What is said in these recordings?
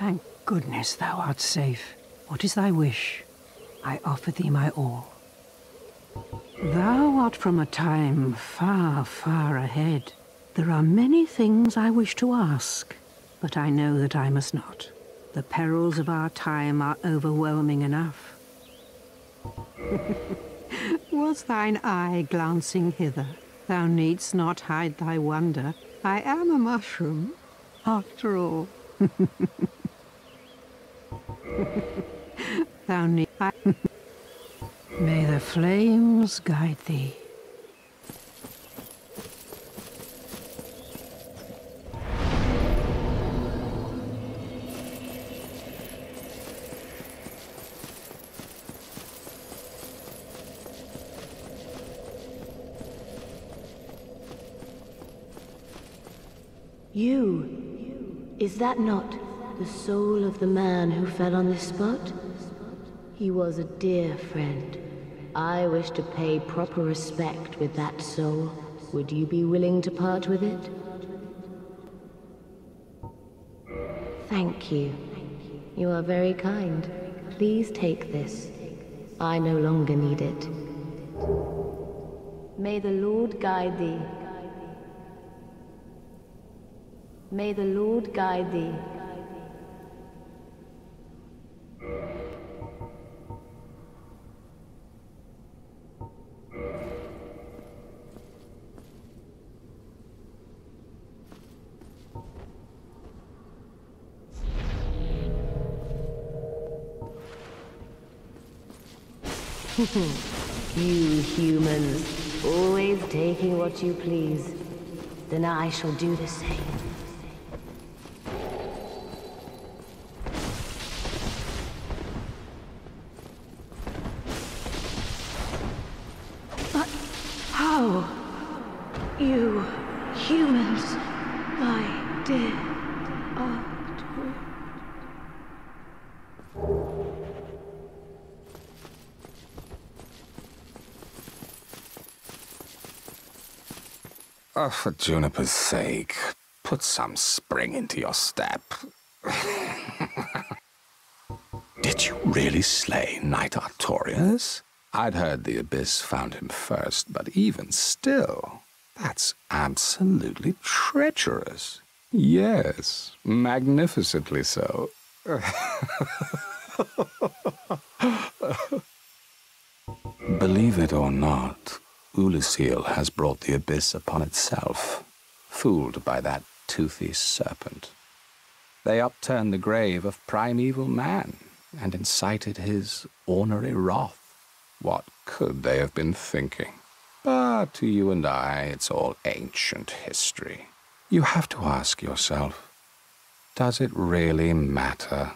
Thank goodness thou art safe. What is thy wish? I offer thee my all. Thou art from a time far, far ahead. There are many things I wish to ask, but I know that I must not. The perils of our time are overwhelming enough. Was thine eye glancing hither? Thou needst not hide thy wonder. I am a mushroom, after all. Thou need. May the flames guide thee. You! Is that not the soul of the man who fell on this spot? He was a dear friend. I wish to pay proper respect with that soul. Would you be willing to part with it? Thank you. You are very kind. Please take this. I no longer need it. May the Lord guide thee. May the Lord guide thee. You humans, always taking what you please. Then I shall do the same. But how? You humans, my dear Artorias. Oh, for Juniper's sake, put some spring into your step. Did you really slay Knight Artorias? I'd heard the Abyss found him first, but even still, that's absolutely treacherous. Yes, magnificently so. Believe it or not, Oolacile has brought the Abyss upon itself, fooled by that toothy serpent. They upturned the grave of primeval man and incited his ornery wrath. What could they have been thinking? But to you and I, it's all ancient history. You have to ask yourself, does it really matter?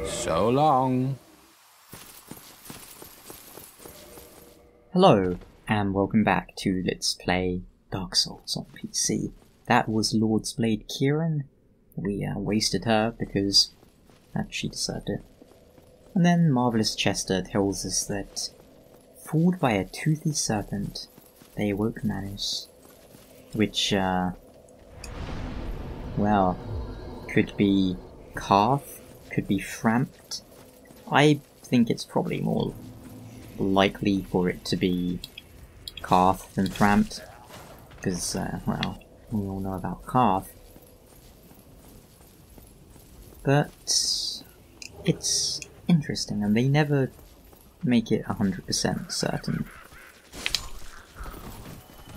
So long. Hello, and welcome back to Let's Play Dark Souls on PC. That was Lord's Blade Kieran. We wasted her because she deserved it. And then Marvelous Chester tells us that, fooled by a toothy serpent, they awoke Manus. Which, well, could be Carth, could be Framped. I think it's probably more likely for it to be Carth than Framped, because, well, we all know about Carth. But it's interesting, and they never make it 100% certain.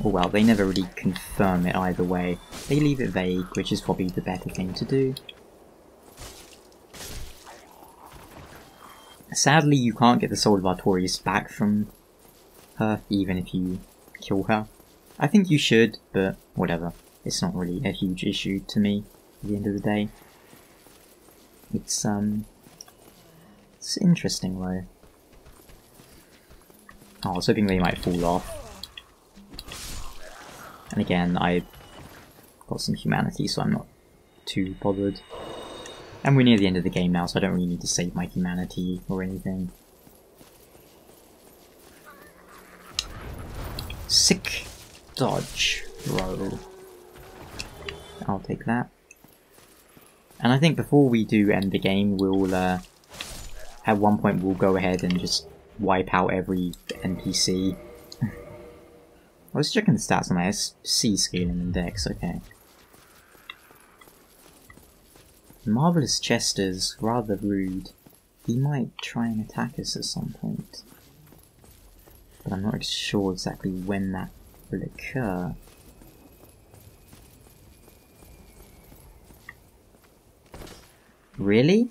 Or well, they never really confirm it either way. They leave it vague, which is probably the better thing to do. Sadly, you can't get the soul of Artorias back from her, even if you kill her. I think you should, but whatever. It's not really a huge issue to me, at the end of the day. It's interesting though. Oh, I was hoping they might fall off. And again, I've got some humanity, so I'm not too bothered. And we're near the end of the game now, so I don't really need to save my humanity or anything. Sick dodge roll. I'll take that. And I think before we do end the game, we'll, at one point we'll go ahead and just wipe out every NPC. I was checking the stats on my SC scaling index, okay. Marvelous Chester's rather rude. He might try and attack us at some point. But I'm not sure exactly when that will occur. Really?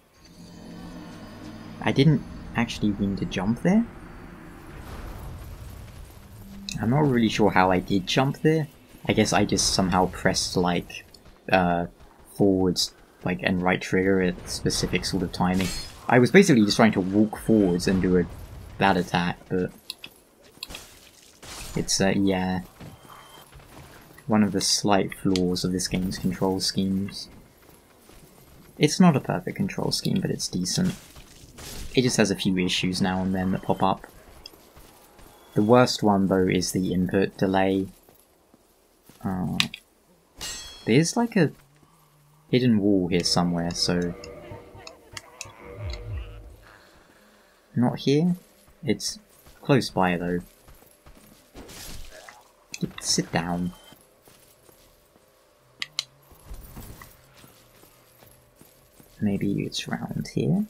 I didn't actually mean to jump there? I'm not really sure how I did jump there. I guess I just somehow pressed like forwards like and right trigger at specific sort of timing. I was basically just trying to walk forwards and do that attack, but it's yeah, one of the slight flaws of this game's control schemes. It's not a perfect control scheme, but it's decent. It just has a few issues now and then that pop up. The worst one, though, is the input delay. There's like a hidden wall here somewhere, so... Not here? It's close by, though. Sit down. Maybe it's round here?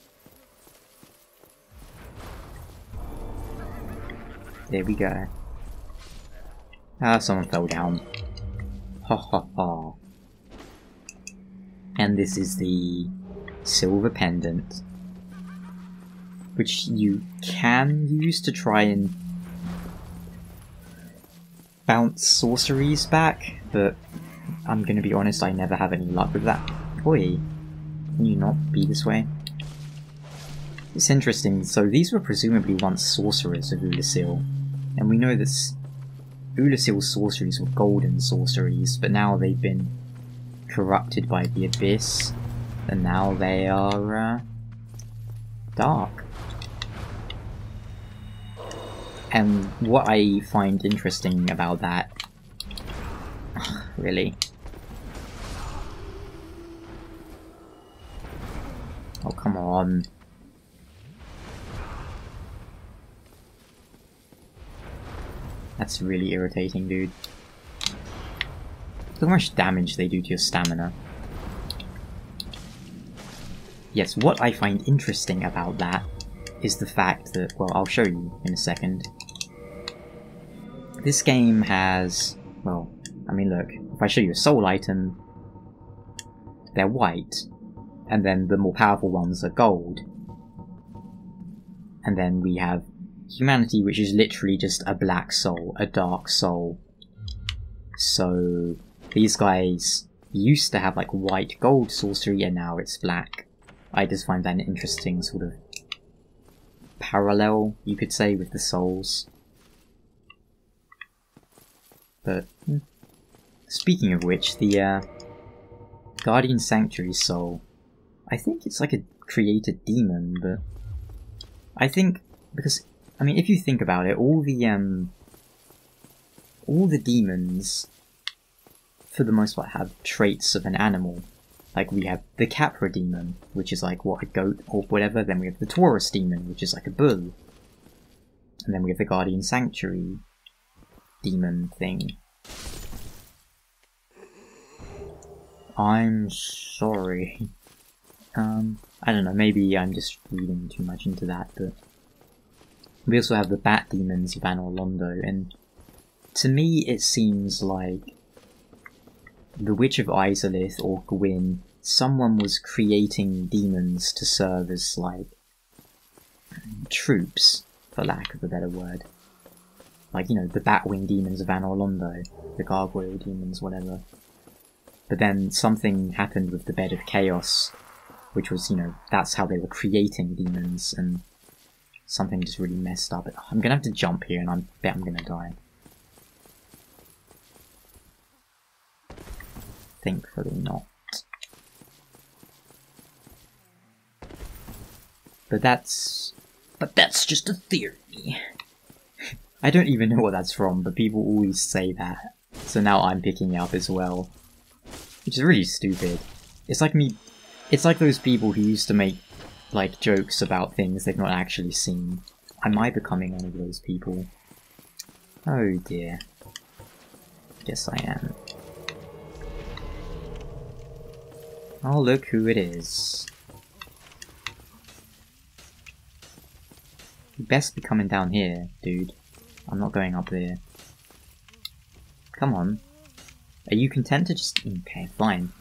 There we go. Ah, someone fell down. Ha ha ha. And this is the silver pendant, which you can use to try and bounce sorceries back, but I'm gonna be honest, I never have any luck with that. Oi, can you not be this way? It's interesting, so these were presumably once sorcerers of Oolacile, and we know that Oolacile's sorceries were golden sorceries, but now they've been corrupted by the Abyss, and now they are dark. And what I find interesting about that... really? Oh, come on. That's really irritating, dude. Look how much damage they do to your stamina. Yes, what I find interesting about that is the fact that, well, I'll show you in a second. This game has, well, I mean look, if I show you a soul item, they're white, and then the more powerful ones are gold. And then we have humanity, which is literally just a black soul, a dark soul. So these guys used to have like white gold sorcery and now it's black. I just find that an interesting sort of parallel, you could say, with the souls. But speaking of which, the Guardian Sanctuary soul, I think it's like a created demon, but I think, because I mean, if you think about it, all the demons, for the most part, have traits of an animal. Like, we have the Capra demon, which is like, what, a goat or whatever. Then we have the Taurus demon, which is like a bull. And then we have the Guardian Sanctuary demon thing. I'm sorry. I don't know, maybe I'm just reading too much into that, but... We also have the Bat Demons of Anor Londo, and to me it seems like the Witch of Izalith or Gwyn, someone was creating demons to serve as, like, troops, for lack of a better word. Like, you know, the Batwing Demons of Anor Londo, the Gargoyle Demons, whatever. But then something happened with the Bed of Chaos, which was, you know, that's how they were creating demons, and something just really messed up. I'm gonna have to jump here, and I bet I'm gonna die. Thankfully not. But that's just a theory. I don't even know what that's from, but people always say that. So now I'm picking it up as well. Which is really stupid. It's like me... It's like those people who used to make, like, jokes about things they've not actually seen. Am I becoming one of those people? Oh dear. Yes, I am. Oh, look who it is. You best be coming down here, dude. I'm not going up there. Come on. Are you content to just... Okay, fine.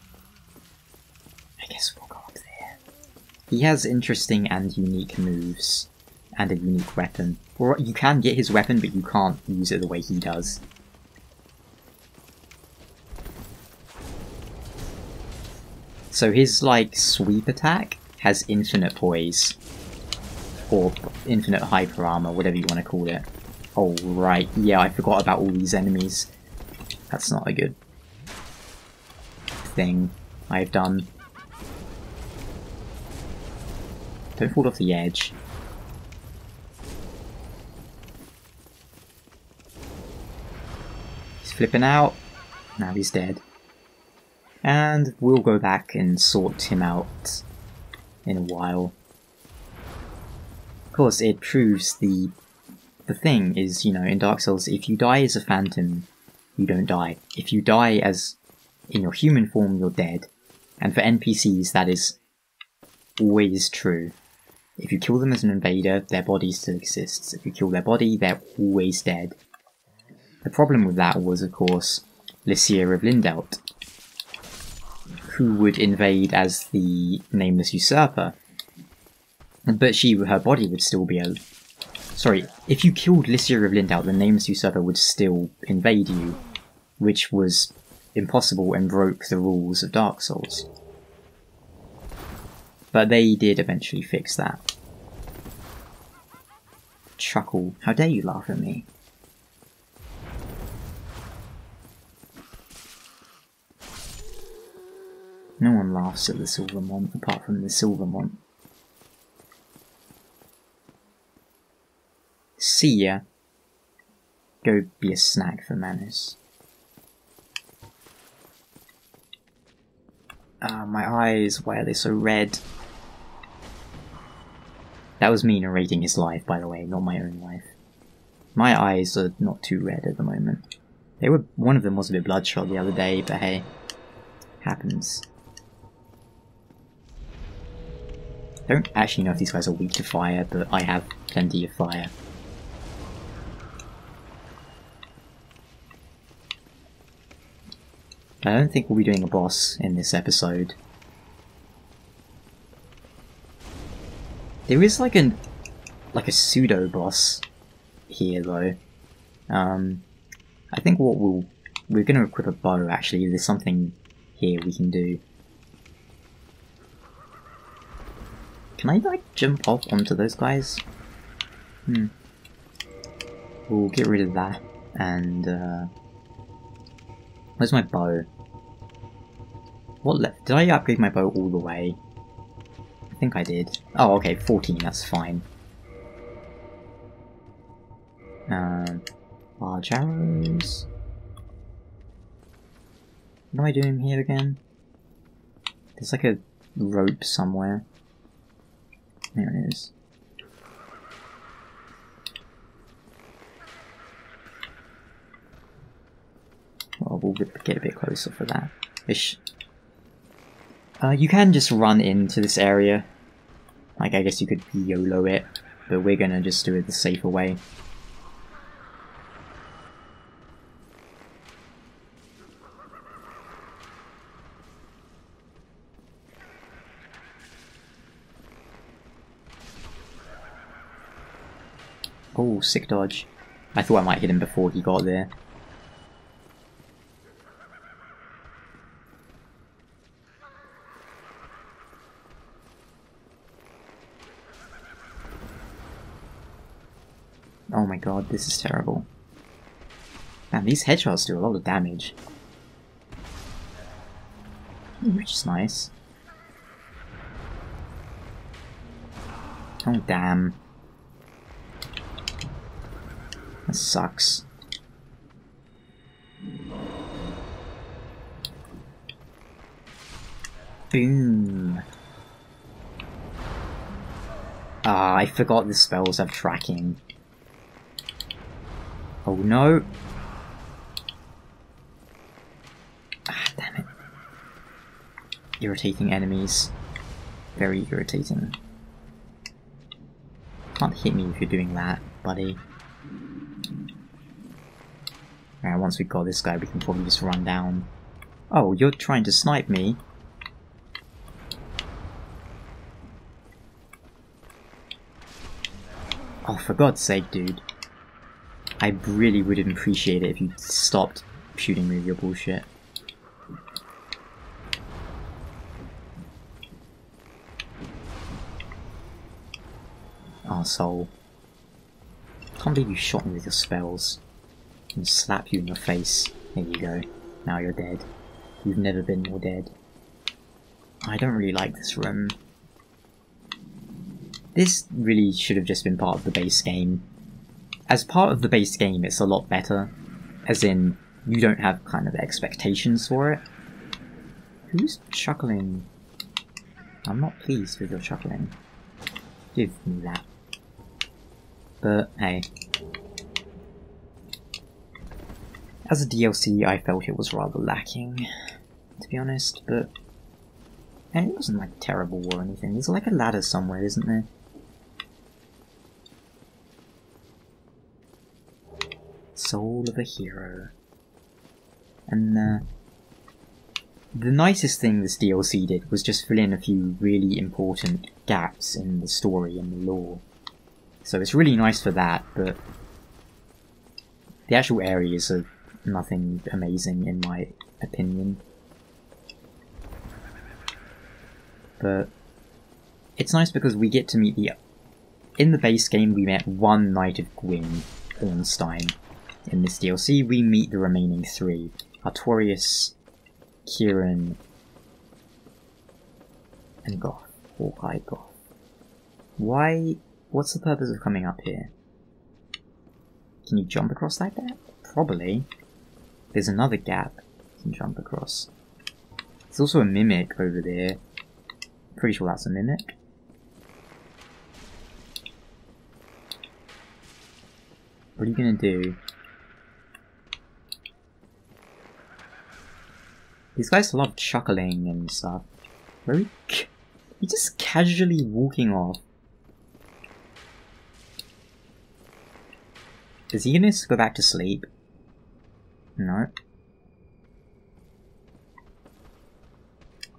I guess we'll go up there. He has interesting and unique moves. And a unique weapon. Or you can get his weapon, but you can't use it the way he does. So his, like, sweep attack has infinite poise. Or infinite hyper armor, whatever you want to call it. Oh, right. Yeah, I forgot about all these enemies. That's not a good thing I've done. Don't fall off the edge. He's flipping out. Now he's dead. And we'll go back and sort him out in a while. Of course, it proves the thing is, you know, in Dark Souls, if you die as a phantom, you don't die. If you die as in your human form, you're dead. And for NPCs, that is always true. If you kill them as an invader, their body still exists. If you kill their body, they're always dead. The problem with that was, of course, Lycia of Lindelt, who would invade as the Nameless Usurper. But her body would still be Sorry, if you killed Lycia of Lindelt, the Nameless Usurper would still invade you, which was impossible and broke the rules of Dark Souls. But they did eventually fix that. Chuckle. How dare you laugh at me? No one laughs at the Silvermont, apart from the Silvermont. See ya. Go be a snack for Manus. Ah, my eyes, why are they so red? That was me narrating his life, by the way, not my own life. My eyes are not too red at the moment. One of them was a bit bloodshot the other day, but hey, happens. I don't actually know if these guys are weak to fire, but I have plenty of fire. I don't think we'll be doing a boss in this episode. There is like a pseudo boss here though. I think we're gonna equip a bow actually. There's something here we can do. Can I like jump off onto those guys? We'll get rid of that and where's my bow? Did I upgrade my bow all the way? I think I did. Oh, okay, 14, that's fine. Large arrows. What am I doing here again? There's like a rope somewhere. There it is. Well, we'll get a bit closer for that. You can just run into this area. Like, I guess you could YOLO it, but we're gonna just do it the safer way. Oh, sick dodge. I thought I might hit him before he got there. Oh my god, this is terrible. Man, these headshots do a lot of damage. Which is nice. Oh damn. sucks. Boom. Ah, I forgot the spells have tracking. Oh no. Ah, damn it. Irritating enemies. Very irritating. Can't hit me if you're doing that, buddy. Alright, once we've got this guy, we can probably just run down. Oh, you're trying to snipe me? Oh, for God's sake, dude. I really would appreciate it if you stopped shooting me with your bullshit. Arsehole. Can't believe you shot me with your spells. And slap you in your face. There you go. Now you're dead. You've never been more dead. I don't really like this room. This really should have just been part of the base game. As part of the base game, it's a lot better. As in, you don't have kind of expectations for it. Who's chuckling? I'm not pleased with your chuckling. Give me that. But, hey. As a DLC, I felt it was rather lacking, to be honest, but... And it wasn't, like, terrible or anything. There's, like, a ladder somewhere, isn't there? Soul of a hero. And, the nicest thing this DLC did was just fill in a few really important gaps in the story and the lore. So it's really nice for that, but... The actual areas are nothing amazing in my opinion. But it's nice because we get to meet the... In the base game we met one Knight of Gwyn, Ornstein. In this DLC we meet the remaining three. Artorias, Kieran, and Goth. Hawkeye Goth. Why... What's the purpose of coming up here? Can you jump across that gap? Probably. There's another gap you can jump across. There's also a mimic over there. Pretty sure that's a mimic. What are you gonna do? These guys love chuckling and stuff. You're just casually walking off. Is he gonna go back to sleep? No.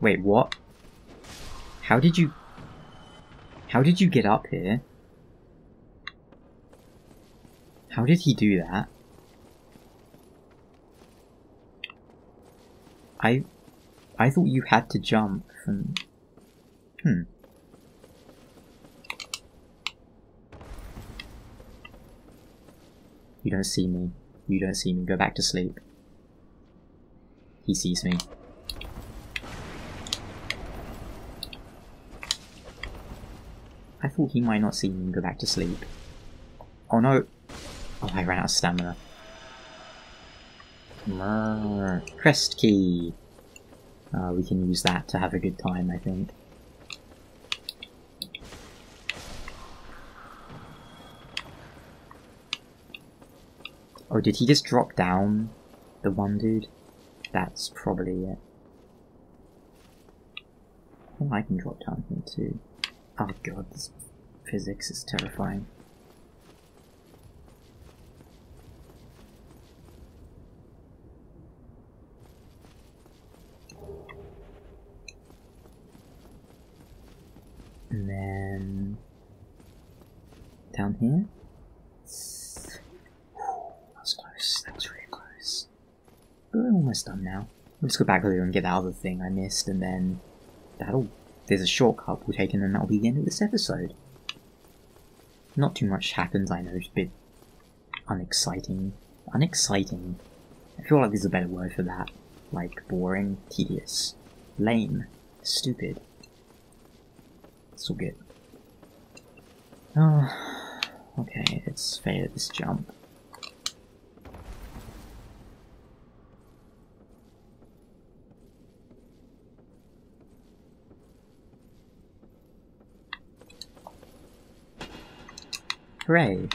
Wait, what? How did you get up here? How did he do that? I thought you had to jump from... You don't see me. You don't see me. Go back to sleep. He sees me. I thought he might not see me and go back to sleep. Oh no! Oh, I ran out of stamina. Crest key! We can use that to have a good time, I think. Oh, did he just drop down? The one dude? That's probably it. Oh, I can drop down here too. Oh god, this physics is terrifying. And then... down here? That was close, that was really close. But we're almost done now. Let's go back there and get that other thing I missed, and then there's a shortcut we'll take, and then that'll be the end of this episode. Not too much happens, I know, it's a bit unexciting. Unexciting? I feel like there's a better word for that. Like, boring, tedious, lame, stupid. It's all good. Oh, okay, let's fail at this jump. Hooray!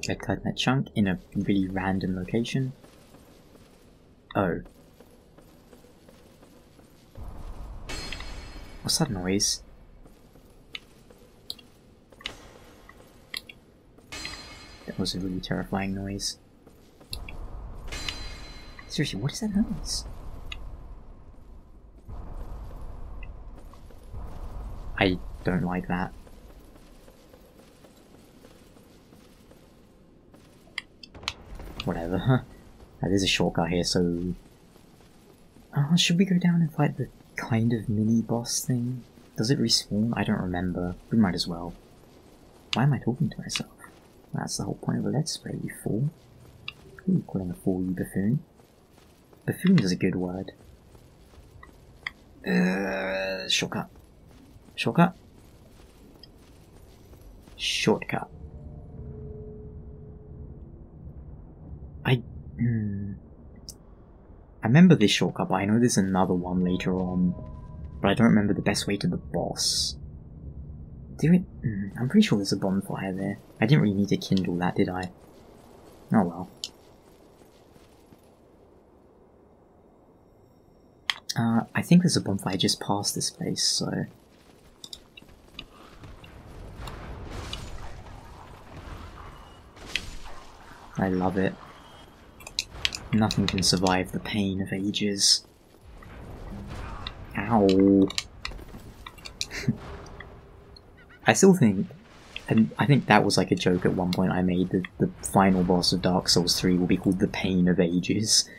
Red card that chunk in a really random location. Oh. What's that noise? That was a really terrifying noise. Seriously, what is that noise? I don't like that. Whatever. There's a shortcut here, so... should we go down and fight the kind of mini-boss thing? Does it respawn? I don't remember. We might as well. Why am I talking to myself? That's the whole point of a let's play, you fool. Who are you calling a fool, you buffoon? Buffoon is a good word. Shortcut. Shortcut? Shortcut. I remember this shortcut, but I know there's another one later on. But I don't remember the best way to the boss. I'm pretty sure there's a bonfire there. I didn't really need to kindle that, did I? Oh well. I think there's a bonfire just past this place, so... I love it. Nothing can survive the pain of ages. Ow. I still think, and I think that was like a joke at one point I made, that the final boss of Dark Souls 3 will be called the Pain of Ages.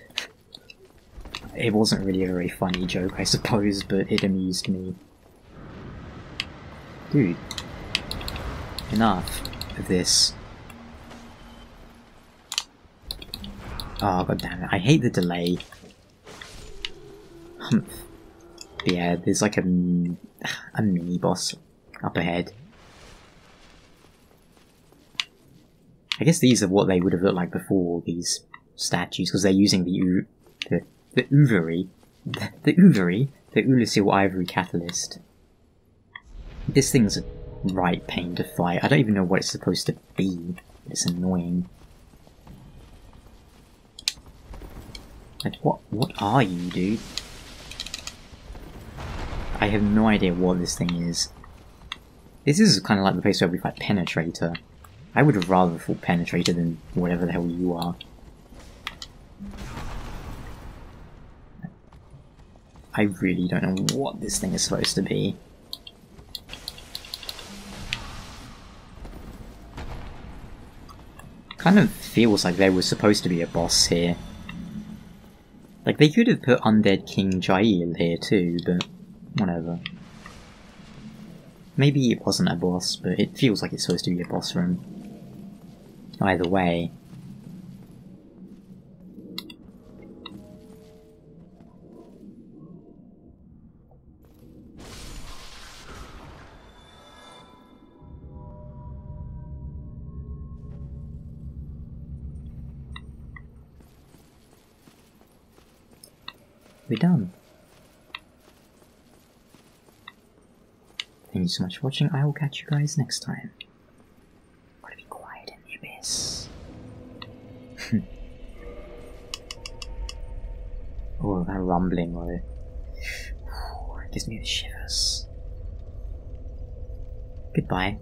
It wasn't really a very funny joke, I suppose, but it amused me. Dude. Enough of this. Oh, god damn it. I hate the delay. Yeah, there's like a mini-boss up ahead. I guess these are what they would have looked like before, these statues, because they're using the Oolacile Ivory Catalyst. This thing's a right pain to fight. I don't even know what it's supposed to be. It's annoying. Like, what are you, dude? I have no idea what this thing is. This is kind of like the place where we fight Penetrator. I would have rather fought Penetrator than whatever the hell you are. I really don't know what this thing is supposed to be. Kind of feels like there was supposed to be a boss here. Like, they could have put Undead King Jael here too, but whatever. Maybe it wasn't a boss, but it feels like it's supposed to be a boss room. Either way. We're done. Thank you so much for watching. I will catch you guys next time. Gotta be quiet in the abyss. Oh, that rumbling though. It gives me the shivers. Goodbye.